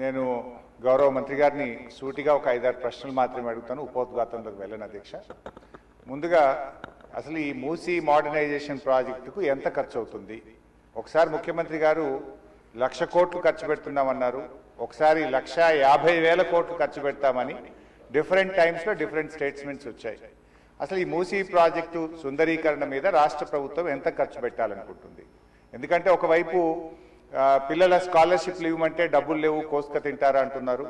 నేను గౌరవ మంత్రి గారిని సూటిగా ఒక 5-6 ప్రశ్నలు మాత్రమే అడుగుతాను, ఉపోద్ఘాతంలోకి వెళ్ళను అధ్యక్ష. ముందుగా అసలు ఈ మూసీ మోడర్నైజేషన్ ప్రాజెక్టుకు ఎంత ఖర్చు అవుతుంది? ఒకసారి ముఖ్యమంత్రి గారు 1,00,000 కోట్లు ఖర్చు పెడుతున్నామన్నారు, ఒకసారి 1,50,000 కోట్లు ఖర్చు పెడతామని డిఫరెంట్ టైమ్స్లో డిఫరెంట్ స్టేట్మెంట్స్ వచ్చాయి. అసలు ఈ మూసీ ప్రాజెక్టు సుందరీకరణ మీద రాష్ట్ర ప్రభుత్వం ఎంత ఖర్చు పెట్టాలనుకుంటుంది? ఎందుకంటే ఒకవైపు పిల్లల స్కాలర్షిప్లు ఇవ్వమంటే డబ్బులు లేవు, కోసుక తింటారా అంటున్నారు,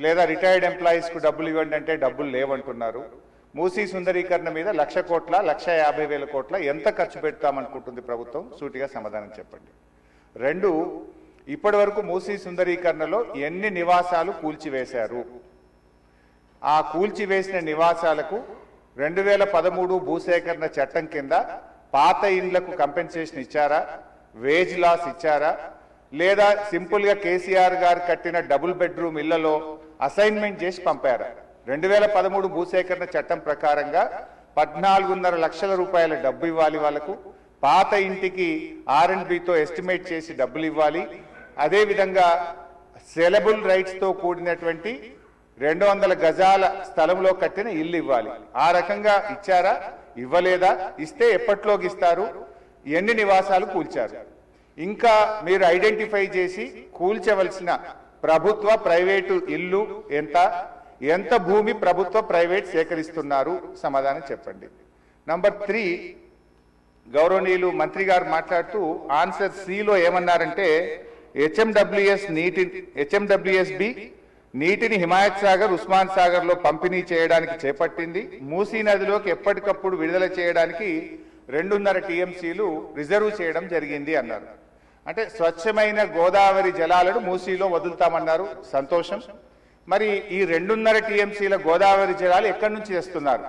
లేదా రిటైర్డ్ ఎంప్లాయీస్కు డబ్బులు ఇవ్వండి అంటే డబ్బులు లేవంటున్నారు. మూసీ సుందరీకరణ మీద 1,00,000 కోట్ల 1,50,000 కోట్ల ఎంత ఖర్చు పెడతామనుకుంటుంది ప్రభుత్వం? సూటిగా సమాధానం చెప్పండి. 2, ఇప్పటి వరకు మూసీ సుందరీకరణలో ఎన్ని నివాసాలు కూల్చివేశారు? ఆ కూల్చివేసిన నివాసాలకు 2013 భూసేకరణ చట్టం కింద పాత ఇండ్లకు కంపెన్సేషన్ ఇచ్చారా, వేజ్ లాస్ ఇచ్చారా, లేదా సింపుల్గా కేసీఆర్ గారు కట్టిన డబుల్ బెడ్రూమ్ ఇళ్లలో అసైన్మెంట్ చేసి పంపారా? 2013 భూసేకరణ చట్టం ప్రకారంగా 14.5 లక్షల రూపాయల డబ్బు ఇవ్వాలి వాళ్ళకు, పాత ఇంటికి R&Bతో ఎస్టిమేట్ చేసి డబ్బులు ఇవ్వాలి, అదేవిధంగా సెలబుల్ రైట్స్తో కూడినటువంటి 200 గజాల స్థలంలో కట్టిన ఇల్లు ఇవ్వాలి. ఆ రకంగా ఇచ్చారా, ఇవ్వలేదా, ఇస్తే ఎప్పట్లోకి ఇస్తారు, ఎన్ని నివాసాలు కూల్చారు? ఇంకా మీరు ఐడెంటిఫై చేసి కూల్చవలసిన ప్రభుత్వ ప్రైవేటు ఇల్లు ఎంత భూమి ప్రభుత్వ ప్రైవేట్ సేకరిస్తున్నారు? సమాధానం చెప్పండి. నంబర్ 3, గౌరవనీయులు మంత్రి గారు మాట్లాడుతూ ఆన్సర్ సిలో ఏమన్నారంటే హెచ్ఎండబ్ల్యూఎస్బి నీటిని హిమాయత్ సాగర్, ఉస్మాన్ సాగర్ లో పంపిణీ చేయడానికి చేపట్టింది, మూసీ నదిలోకి ఎప్పటికప్పుడు విడుదల చేయడానికి 2.5 టీఎంసీలు రిజర్వ్ చేయడం జరిగింది అన్నారు. అంటే స్వచ్ఛమైన గోదావరి జలాలను మూసీలో వదులుతామన్నారు, సంతోషం. మరి ఈ 2.5 టీఎంసీల గోదావరి జలాలు ఎక్కడి నుంచి తెస్తున్నారు?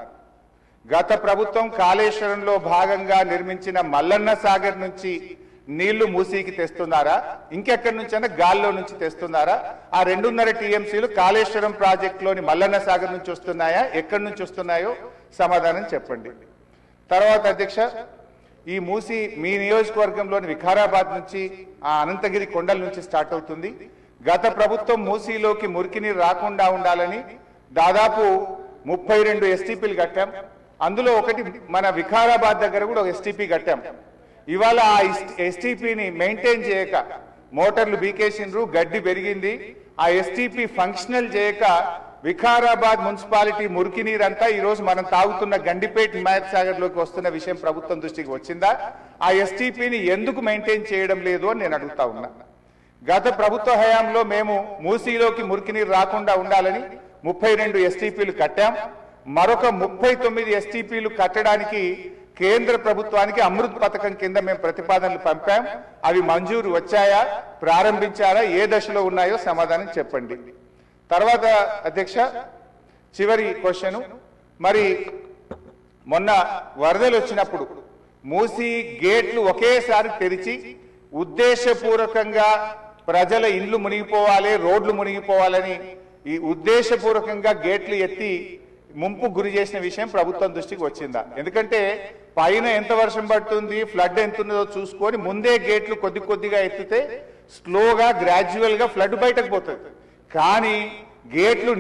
గత ప్రభుత్వం కాళేశ్వరంలో భాగంగా నిర్మించిన మల్లన్న సాగర్ నుంచి నీళ్లు మూసీకి తెస్తున్నారా, ఇంకెక్కడి నుంచైనా గాల్లో నుంచి తెస్తున్నారా? ఆ 2.5 టీఎంసీలు కాళేశ్వరం ప్రాజెక్టులోని మల్లన్న సాగర్ నుంచి వస్తున్నాయా, ఎక్కడి నుంచి వస్తున్నాయో సమాధానం చెప్పండి. తర్వాత అధ్యక్ష, ఈ మూసీ మీ నియోజకవర్గంలోని వికారాబాద్ నుంచి ఆ అనంతగిరి కొండల నుంచి స్టార్ట్ అవుతుంది. గత ప్రభుత్వం మూసీలోకి మురికి నీరు రాకుండా ఉండాలని దాదాపు 32 ఎస్టీపీలు కట్టాం. అందులో ఒకటి మన వికారాబాద్ దగ్గర కూడా ఒక ఎస్టీపీ కట్టాం. ఇవాళ ఆ ఎస్టీపీని మెయింటైన్ చేయక మోటార్లు బీకేసిండ్రు, గడ్డి పెరిగింది. ఆ ఎస్టీపీ ఫంక్షనల్ చేయక వికారాబాద్ మున్సిపాలిటీ మురికి నీరంతా ఈరోజు మనం తాగుతున్న గండిపేట హిమాయత్ సాగర్ లోకి వస్తున్న విషయం ప్రభుత్వం దృష్టికి వచ్చిందా? ఆ ఎస్టీపీని ఎందుకు మెయింటైన్ చేయడం లేదు అని నేను అడుగుతా ఉన్నా. గత ప్రభుత్వ హయాంలో మేము మూసీలోకి మురికి నీరు రాకుండా ఉండాలని 32 ఎస్టీపీలు కట్టాం. మరొక 39 ఎస్టీపీలు కట్టడానికి కేంద్ర ప్రభుత్వానికి అమృత్ పథకం కింద మేము ప్రతిపాదనలు పంపాం. అవి మంజూరు వచ్చాయా, ప్రారంభించారా, ఏ దశలో ఉన్నాయో సమాధానం చెప్పండి. తర్వాత అధ్యక్ష, చివరి క్వశ్చన్, మరి మొన్న వరదలు వచ్చినప్పుడు మూసీ గేట్లు ఒకేసారి తెరిచి ఉద్దేశపూర్వకంగా ప్రజల ఇండ్లు మునిగిపోవాలి, రోడ్లు మునిగిపోవాలని ఈ ఉద్దేశపూర్వకంగా గేట్లు ఎత్తి ముంపు గురి చేసిన విషయం ప్రభుత్వం దృష్టికి వచ్చిందా? ఎందుకంటే పైన ఎంత వర్షం పడుతుంది, ఫ్లడ్ ఎంత ఉన్నదో చూసుకొని ముందే గేట్లు కొద్దిగా ఎత్తితే స్లోగా గ్రాడ్యువల్ గా ఫ్లడ్ బయటకు పోతుంది. కానీ గేట్లు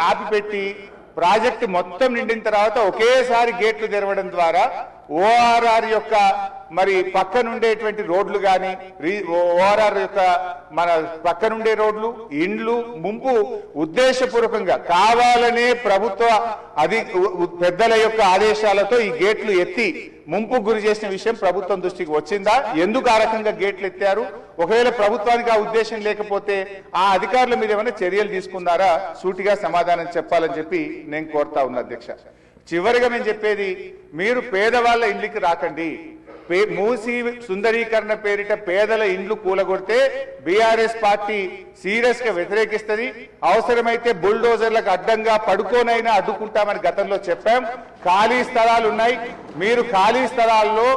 ఆపిపెట్టి ప్రాజెక్టు మొత్తం నిండిన తర్వాత ఒకేసారి గేట్లు తెరవడం ద్వారా ఓఆర్ఆర్ యొక్క మరి పక్కనుండేటువంటి రోడ్లు కానీ, ఓఆర్ఆర్ యొక్క మన పక్కనుండే రోడ్లు, ఇండ్లు ముంపు ఉద్దేశపూర్వకంగా కావాలనే ప్రభుత్వ పెద్దల యొక్క ఆదేశాలతో ఈ గేట్లు ఎత్తి ముంపు గురి చేసిన విషయం ప్రభుత్వం దృష్టికి వచ్చిందా? ఎందుకు ఆ రకంగా గేట్లు ఎత్తారు? ఒకవేళ ప్రభుత్వానికి ఆ ఉద్దేశం లేకపోతే ఆ అధికారుల మీద ఏమైనా చర్యలు తీసుకున్నారా? సూటిగా సమాధానం చెప్పాలని చెప్పి నేను కోరుతా ఉన్నా అధ్యక్ష. చివరిగా నేను చెప్పేది, మీరు పేదవాళ్ళ ఇండ్లకి రాకండి. మూసీ సుందరీకరణ పేరిట పేదల ఇండ్లు కూలగొడితే బీఆర్ఎస్ పార్టీ సీరియస్ గా వ్యతిరేకిస్తుంది. అవసరమైతే బుల్డోజర్లకు అడ్డంగా పడుకోనైనా అడ్డుకుంటామని గతంలో చెప్పాం. ఖాళీ స్థలాలు ఉన్నాయి, మీరు ఖాళీ స్థలాల్లో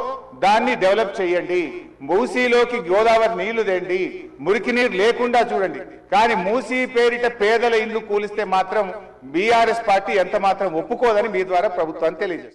దాన్ని డెవలప్ చేయండి. మూసీలోకి గోదావరి నీళ్లు తెండి, మురికి నీరు లేకుండా చూడండి. కానీ మూసీ పేరిట పేదల ఇండ్లు కూలిస్తే మాత్రం బీఆర్ఎస్ పార్టీ ఎంత మాత్రం ఒప్పుకోదని మీ ద్వారా ప్రభుత్వాన్ని తెలియజేస్తుంది.